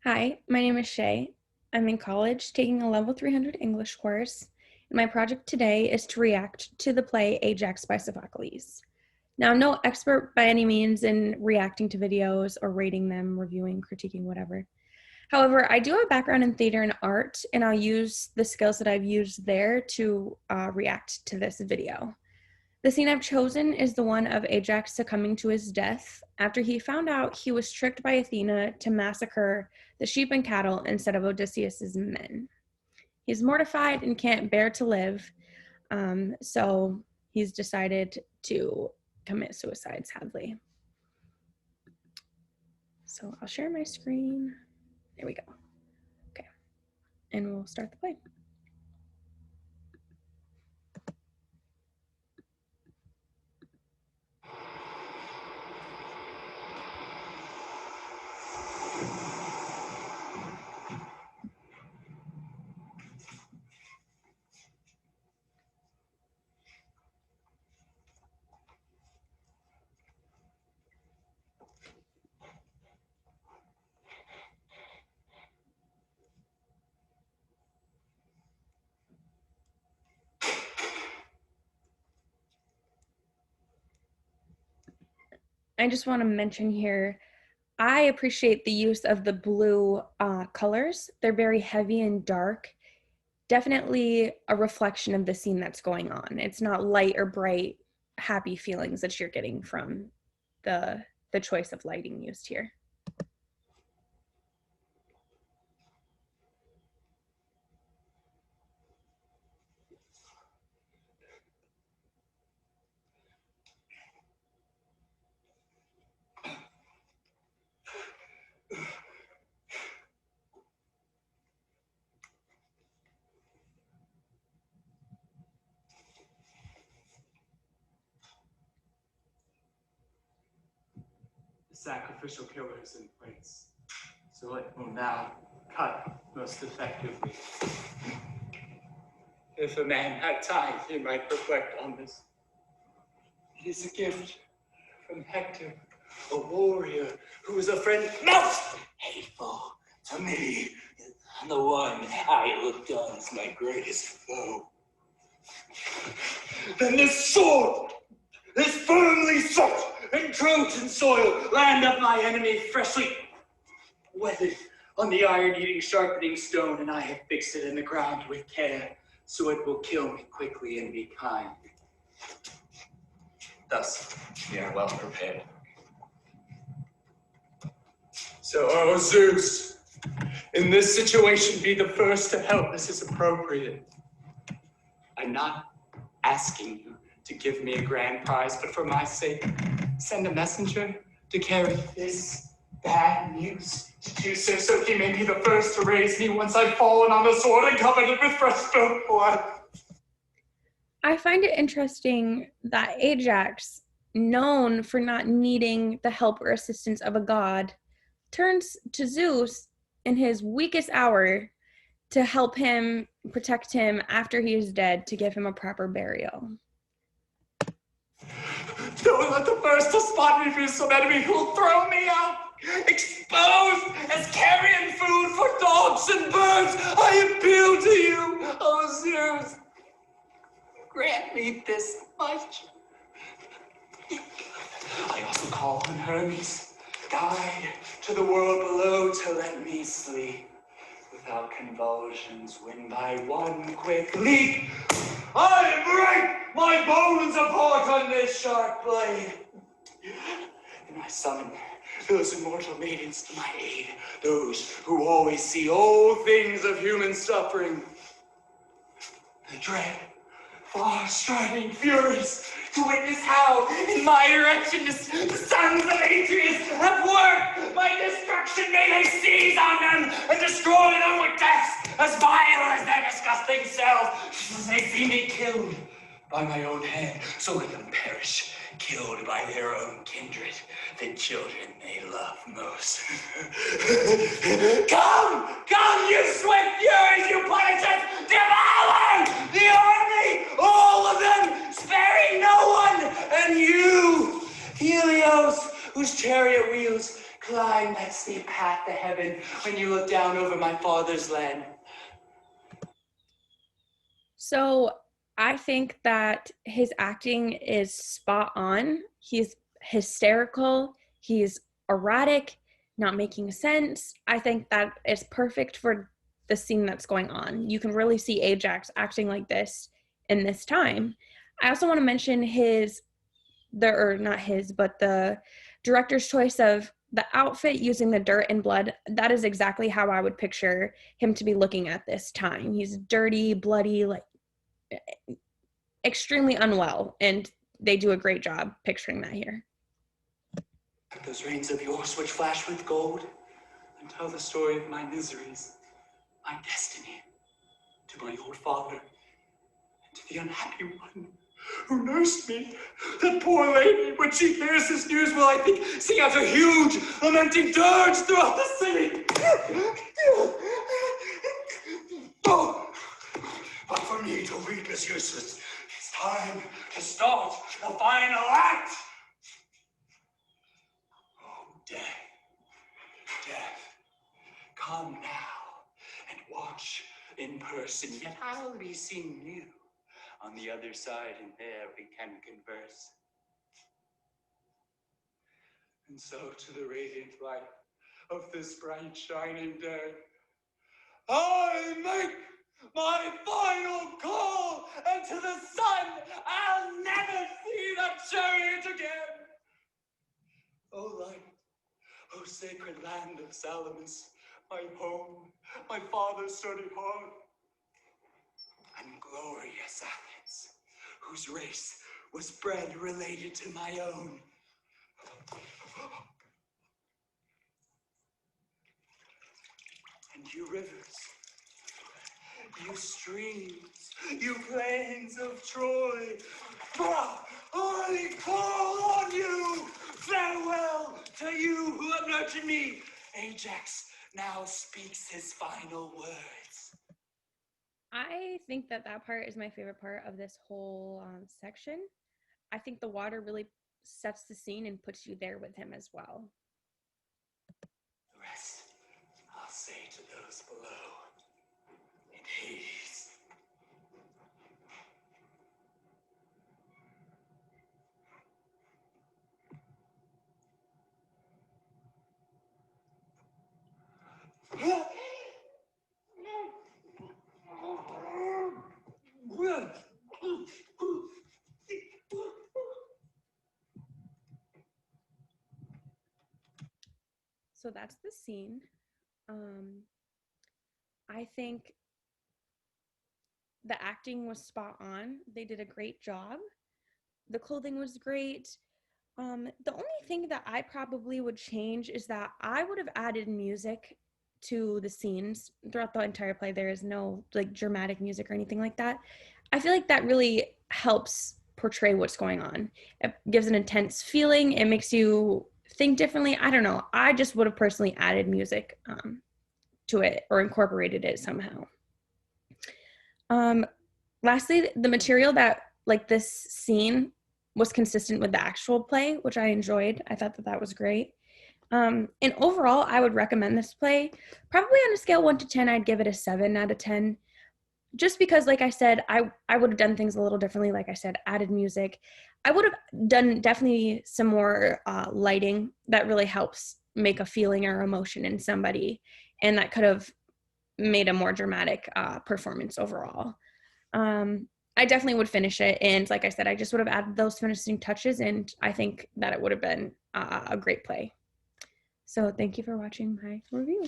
Hi, my name is Shay. I'm in college taking a level 300 English course, and my project today is to react to the play Ajax by Sophocles. Now, I'm no expert by any means in reacting to videos or rating them, reviewing, critiquing, whatever. However, I do have a background in theater and art, and I'll use the skills that I've used there to react to this video. The scene I've chosen is the one of Ajax succumbing to his death after he found out he was tricked by Athena to massacre the sheep and cattle instead of Odysseus's men. He's mortified and can't bear to live, so he's decided to commit suicide, sadly. So I'll share my screen. There we go. Okay, and we'll start the play. I just want to mention here, I appreciate the use of the blue colors. They're very heavy and dark. Definitely a reflection of the scene that's going on. It's not light or bright, happy feelings that you're getting from the choice of lighting used here. The sacrificial killer is in place, so it will now cut most effectively. If a man had time, he might reflect on this. It is a gift from Hector, a warrior who is a friend most hateful to me, and the one I looked on as my greatest foe. Then this sword is firmly set in Trojan soil, land of my enemy, freshly weathered on the iron-eating sharpening stone, and I have fixed it in the ground with care, so it will kill me quickly and be kind. Thus, we are well prepared. So, oh Zeus, in this situation, be the first to help. This is appropriate. I'm not asking you to give me a grand prize, but for my sake, send a messenger to carry this bad news to Zeus, so he may be the first to raise me once I've fallen on the sword and covered it with fresh spilled blood. I find it interesting that Ajax, known for not needing the help or assistance of a god, turns to Zeus in his weakest hour to help him, protect him after he is dead, to give him a proper burial. Don't let the first to spot me be some enemy who will throw me out, exposed as carrion food for dogs and birds. I appeal to you, oh Zeus. Grant me this much. I also call on Hermes, guide to the world below, to let me sleep without convulsions, when by one quick leap I break my bones apart on this sharp blade. And I summon those immortal maidens to my aid, those who always see all things of human suffering. The dread, far-striding furies, to witness how, in my direction, the sons of Atreus have worked my destruction. May they seize on them and destroy them with deaths as vile as their disgusting selves. As they see me killed by my own hand, so let them perish, killed by their own kindred, the children they love most. Come, you swift furies, you punishers, devour the army, all of them, sparing no one, and you, Helios, whose chariot wheels glide find that steep path to heaven when you look down over my father's land. So I think that his acting is spot on. He's hysterical. He's erratic, not making sense. I think that is perfect for the scene that's going on. You can really see Ajax acting like this in this time. I also want to mention or not his, but the director's choice of the outfit using the dirt and blood. That is exactly how I would picture him to be looking at this time. He's dirty, bloody, like extremely unwell, and they do a great job picturing that here. Those reins of yours which flash with gold, and tell the story of my miseries, my destiny, to my old father, and to the unhappy one who nursed me. That poor lady, when she hears this news, will, I think, sing out a huge, lamenting dirge throughout the city. Oh, but for me to weep is useless. It's time to start the final act. Oh, death, death, come now and watch in person. Yet I'll be seeing you on the other side, and there we can converse. And so to the radiant light of this bright shining day, I make my final call, and to the sun I'll never see that chariot again. Oh light, oh sacred land of Salamis, my home, my father's sturdy heart, and glorious Athens, whose race was bred related to my own. And you rivers, you streams, you plains of Troy, I call on you! Farewell to you who have nurtured me! Ajax now speaks his final words. I think that part is my favorite part of this whole section. I think the water really sets the scene and puts you there with him as well. The rest I'll say to those below in Hades. So that's the scene. I think the acting was spot on. They did a great job. The clothing was great. The only thing that I probably would change is that I would have added music to the scenes throughout the entire play. There is no like dramatic music or anything like that. I feel like that really helps portray what's going on. It gives an intense feeling. It makes you think differently. I don't know. I just would have personally added music to it or incorporated it somehow. Lastly, the material that like this scene was consistent with the actual play, which I enjoyed. I thought that that was great. And overall, I would recommend this play. Probably on a scale 1 to 10, I'd give it a 7 out of 10. Just because, like I said, I would have done things a little differently. Like I said, added music. I would have done definitely some more lighting that really helps make a feeling or emotion in somebody. And that could have made a more dramatic performance overall. I definitely would finish it. And like I said, I just would have added those finishing touches, and I think that it would have been a great play. So thank you for watching my review.